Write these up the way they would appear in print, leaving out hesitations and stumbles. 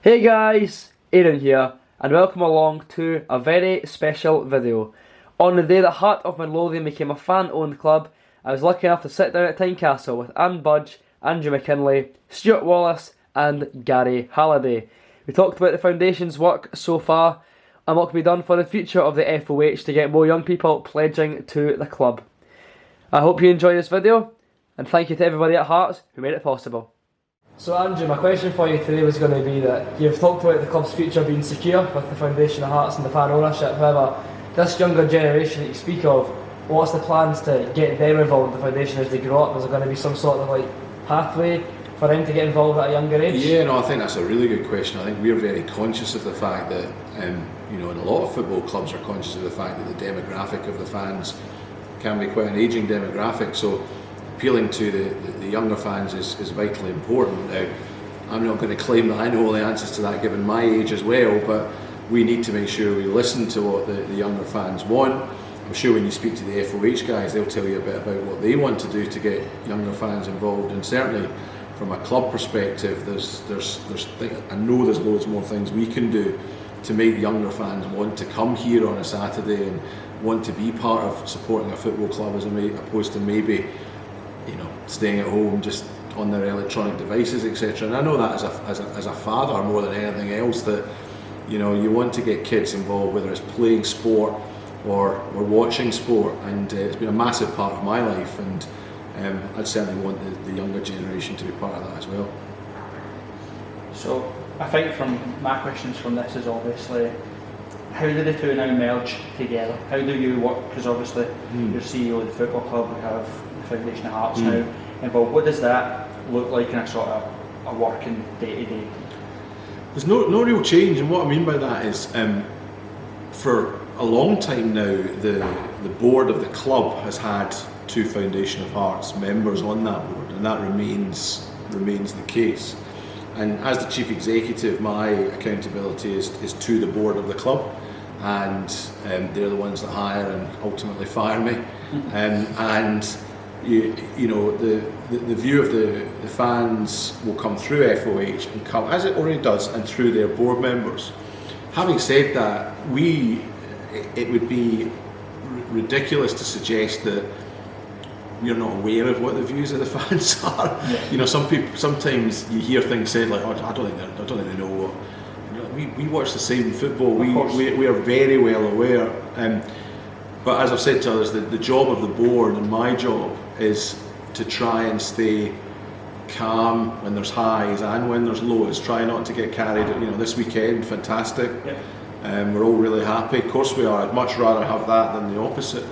Hey guys, Aaron here, and welcome along to a very special video. On the day that Heart of Midlothian became a fan-owned club, I was lucky enough to sit down at Tynecastle with Ann Budge, McKinlay, Stuart Wallace and Garry Halliday. We talked about the foundation's work so far and what can be done for the future of the FOH to get more young people pledging to the club. I hope you enjoy this video, and thank you to everybody at Hearts who made it possible. So Andrew, my question for you today was going to be that you've talked about the club's future being secure with the foundation of Hearts and the fan ownership. However, this younger generation that you speak of, what's the plans to get them involved in the foundation as they grow up? Is there going to be some sort of pathway for them to get involved at a younger age? Yeah, no, I think that's a really good question. I think we're very conscious of the fact that, and a lot of football clubs are conscious of the fact that the demographic of the fans can be quite an ageing demographic. So appealing to the younger fans is vitally important. Now, I'm not going to claim that I know all the answers to that given my age as well, but we need to make sure we listen to what the younger fans want. I'm sure when you speak to the FOH guys, they'll tell you a bit about what they want to do to get younger fans involved, and certainly from a club perspective, I know there's loads more things we can do to make younger fans want to come here on a Saturday and want to be part of supporting a football club as opposed to maybe staying at home just on their electronic devices, etc. And I know that as a father more than anything else, that you want to get kids involved, whether it's playing sport or watching sport, and it's been a massive part of my life, and I'd certainly want the younger generation to be part of that as well. So I think from my questions from this is obviously, how do the two now merge together? How do you work? Because obviously you're CEO of the football club, we have the Foundation of Hearts now involved. What does that look like in a sort of a working day to day? There's no real change, and what I mean by that is for a long time now the board of the club has had two Foundation of Hearts members on that board, and that remains the case. And as the chief executive, my accountability is to the board of the club, and they're the ones that hire and ultimately fire me. And the view of the fans will come through FOH and come, as it already does, and through their board members. Having said that, it would be ridiculous to suggest that we're not aware of what the views of the fans are. Yeah. Sometimes you hear things said like, "Oh, I don't think they know what." We watch the same football. We are very well aware. But as I've said to others, the job of the board and my job is to try and stay calm when there's highs and when there's lows. Try not to get carried. This weekend, fantastic. Yeah. We're all really happy. Of course we are. I'd much rather have that than the opposite.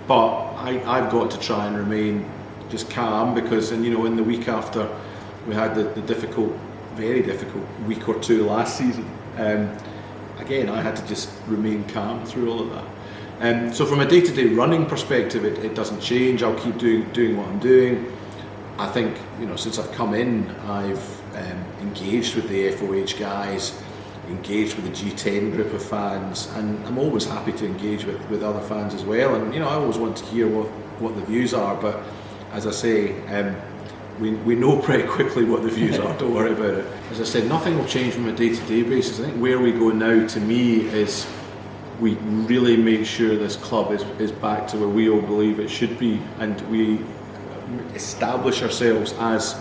But I've got to try and remain just calm, because in the week after we had the very difficult week or two last season, again I had to just remain calm through all of that. So from a day-to-day running perspective, it doesn't change. I'll keep doing what I'm doing. I think since I've come in, I've engaged with the FOH guys, engaged with the G10 group of fans, and I'm always happy to engage with other fans as well, and I always want to hear what the views are, but as I say, we know pretty quickly what the views are, don't worry about it. As I said, nothing will change from a day-to-day basis. I think where we go now, to me, is we really make sure this club is back to where we all believe it should be, and we establish ourselves as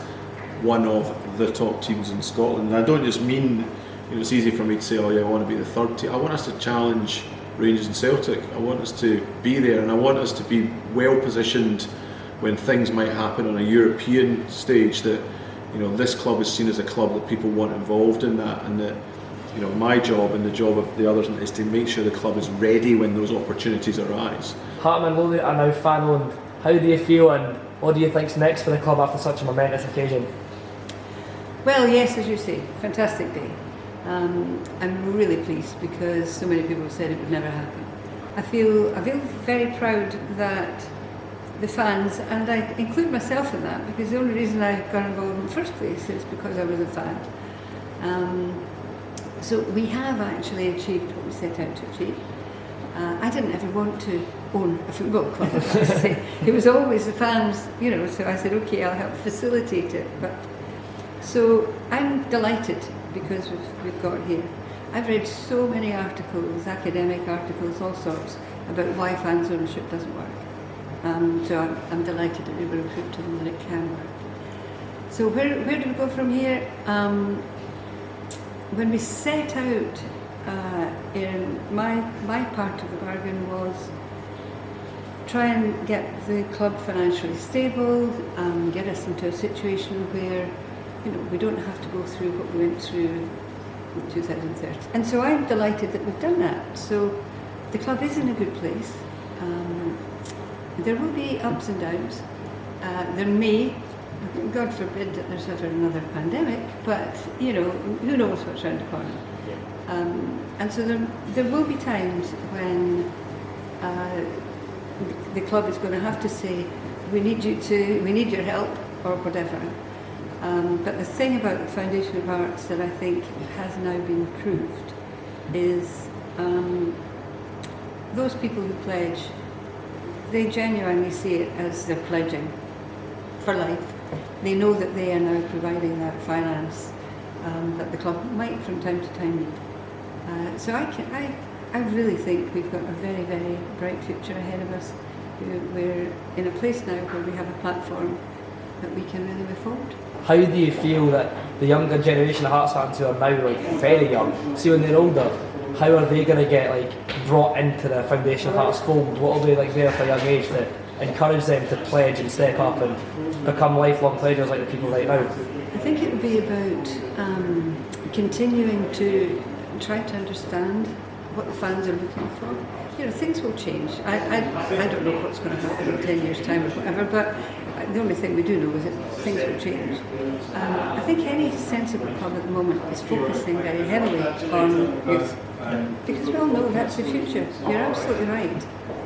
one of the top teams in Scotland. And I don't just mean, it's easy for me to say, oh yeah, I want to be the third team. I want us to challenge Rangers and Celtic. I want us to be there, and I want us to be well positioned when things might happen on a European stage, that this club is seen as a club that people want involved in that, and that my job and the job of the others is to make sure the club is ready when those opportunities arise. Heart of Midlothian are now fan owned. How do you feel, and what do you think's next for the club after such a momentous occasion? Well, yes, as you say, fantastic day. I'm really pleased because so many people have said it would never happen. I feel very proud that the fans, and I include myself in that, because the only reason I got involved in the first place is because I was a fan. So we have actually achieved what we set out to achieve. I didn't ever want to own a football club, I have to say. It was always the fans, so I said, okay, I'll help facilitate it. So I'm delighted because we've got here. I've read so many articles, academic articles, all sorts, about why fans ownership doesn't work. So I'm delighted that we were able to prove to them that it can work. So where do we go from here? When we set out, my part of the bargain was try and get the club financially stable, get us into a situation where we don't have to go through what we went through in 2013. And so I'm delighted that we've done that. So the club is in a good place. There will be ups and downs. There may, God forbid that there's ever another pandemic, but who knows what's around the corner. And so there will be times when the club is going to have to say, we need your help or whatever. But the thing about the Foundation of Arts that I think has now been proved is those people who pledge, they genuinely see it as they're pledging for life. They know that they are now providing that finance that the club might from time to time need. So I really think we've got a very, very bright future ahead of us. We're in a place now where we have a platform that we can really move forward. How do you feel that the younger generation of Hearts fans who are now very young, see when they're older, how are they going to get brought into the Foundation of Hearts fold? What will be there for a young age to encourage them to pledge and step up and become lifelong pledgers like the people right now? I think it would be about continuing to try to understand what the fans are looking for. Things will change. I don't know what's going to happen in 10 years' time or whatever, but the only thing we do know is that things will change. I think any sensible club at the moment is focusing very heavily on youth, because we all know that's the future. You're absolutely right.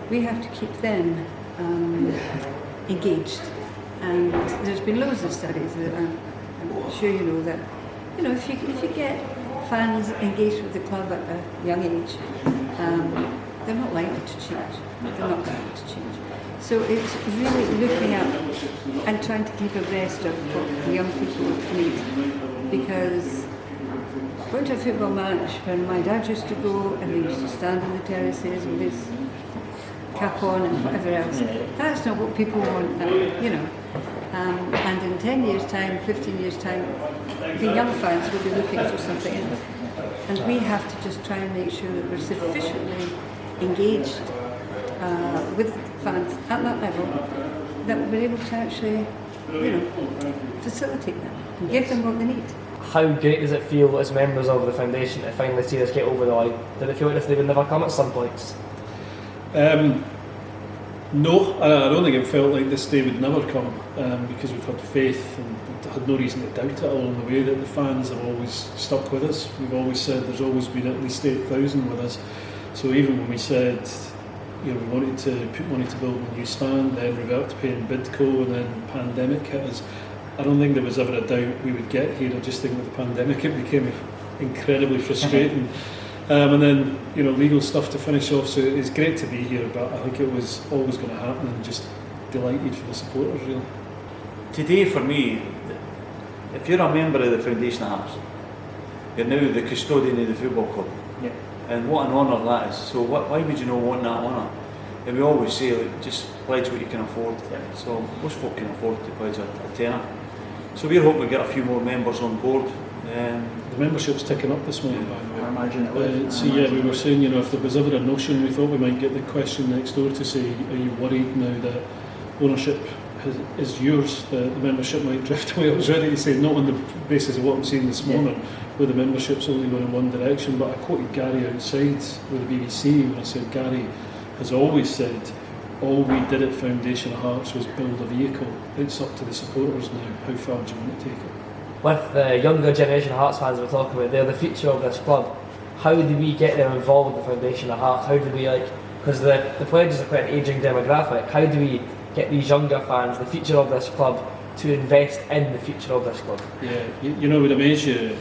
We have to keep them engaged, and there's been loads of studies that I'm sure you know that if you get fans engaged with the club at a young age, they're not likely to change. They're not likely to change. So it's really looking up and trying to keep abreast of what the young people need. Because going to a football match when my dad used to go and he used to stand on the terraces with his cap on and whatever else, that's not what people want now, And in 10 years' time, 15 years' time, the young fans will be looking for something else. And we have to just try and make sure that we're sufficiently engaged with fans at that level that we'll be able to actually, facilitate that and give them what they need. How great does it feel as members of the Foundation to finally see us get over the line? Did it feel like this would never come at some points? No, I don't think it felt like this day would never come, because we've had faith and had no reason to doubt it along the way, that the fans have always stuck with us. We've always said there's always been at least 8,000 with us. So even when we said we wanted to put money to build a new stand, then revert to paying Bidco, and then the pandemic hit us, I don't think there was ever a doubt we would get here. I just think with the pandemic it became incredibly frustrating. And then, legal stuff to finish off, so it's great to be here, but I think it was always going to happen, and just delighted for the supporters, really. Today, for me, if you're a member of the Foundation of Hearts, you're now the custodian of the football club. Yeah. And what an honour that is. So why would you not want that honour? And we always say, just pledge what you can afford. Yeah. So most folk can afford to pledge a tenner. So we're hoping to get a few more members on board. The membership's ticking up this morning, by the way. I imagine it would. So we were saying, if there was ever a notion, we thought we might get the question next door to say, are you worried now that ownership is yours, the membership might drift away? I was ready to say, not on the basis of what I'm seeing this morning, where the membership's only going in one direction, but I quoted Garry outside with the BBC when I said Garry has always said, all we did at Foundation of Hearts was build a vehicle. It's up to the supporters now. How far do you want to take it? With the younger generation of Hearts fans we're talking about, they're the future of this club. How do we get them involved with the Foundation of Hearts? How do we because the pledges are quite an ageing demographic, how do we get these younger fans, the future of this club, to invest in the future of this club? Yeah, it would amaze you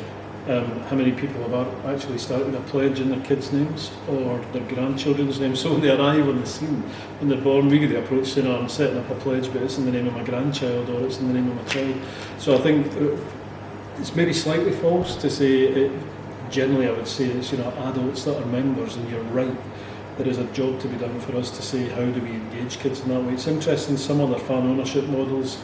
how many people have actually started a pledge in their kids' names or their grandchildren's names. So when they arrive on the scene, when they're born, we get the approach saying, I'm setting up a pledge, but it's in the name of my grandchild or it's in the name of my child. So I think it's maybe slightly false to say it. Generally, I would say it's adults that are members, and you're right. There is a job to be done for us to say how do we engage kids in that way. It's interesting. Some other fan ownership models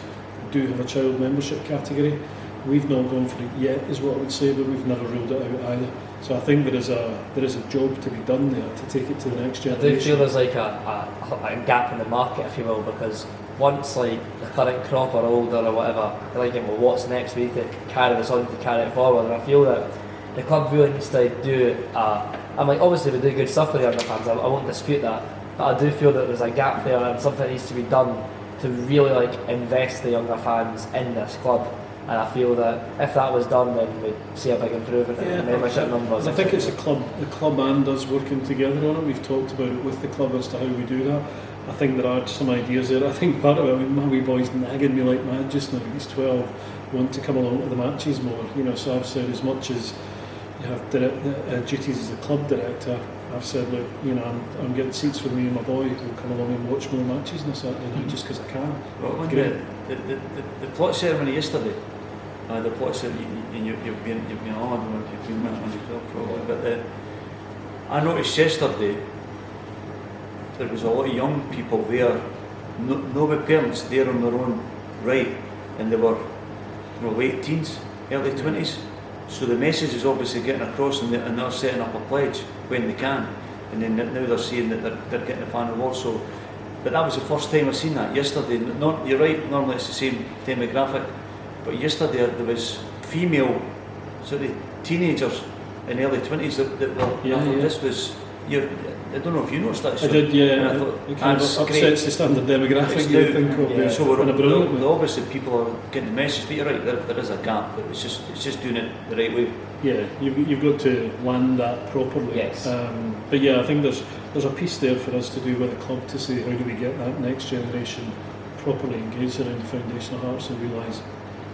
do have a child membership category. We've not gone for it yet, is what I would say, but we've never ruled it out either. So I think there is a job to be done there to take it to the next generation. I do feel there's like a gap in the market, if you will, because once like the current crop are older or whatever, they're like, well, what's next? We need to carry this on, to carry it forward. And I feel that the club really needs to do. I'm like, obviously we do good stuff with the younger fans. I won't dispute that, but I do feel that there's a gap there and something needs to be done to really like invest the younger fans in this club. And I feel that if that was done, then we'd see a big improvement in membership numbers. I think it's the club and us working together on it. We've talked about it with the club as to how we do that. I think there are some ideas there. I think part of it, my wee boy's nagging me like mad just now. He's 12, want to come along to the matches more. So I've said, as much as you have duties as a club director, I've said, look, I'm getting seats for me and my boy who'll come along and watch more matches on a Saturday night just because I can. Well, the plot ceremony yesterday, the plot ceremony, you've been on, you've been on yourself probably, but I noticed yesterday there was a lot of young people there, no with parents, there on their own right, and they were late teens, early 20s. So the message is obviously getting across, and they're setting up a pledge when they can, and then now they're saying that they're getting a fan award. So, but that was the first time I've seen that yesterday. You're right, normally it's the same demographic, but yesterday there was female sort of teenagers in early 20s that were. This was I don't know if you noticed that. I did, yeah. It kind of upsets the standard demographic you think of. So obviously people are getting the message, but you're right, there is a gap, but it's just doing it the right way. Yeah, you've got to land that properly. Yes. But yeah, I think there's a piece there for us to do with the club to say how do we get that next generation properly engaged around the foundation of Hearts and realise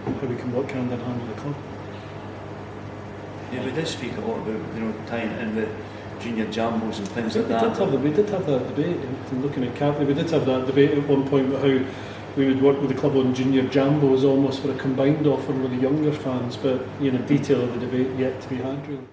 how we can work hand in hand with the club. Yeah, we did speak a lot about tying in with junior jambos and things like that. We did have that debate, and looking at Catley, we did have that debate at one point about how we would work with the club on junior jambos almost for a combined offer with the younger fans, but detail of the debate yet to be had really.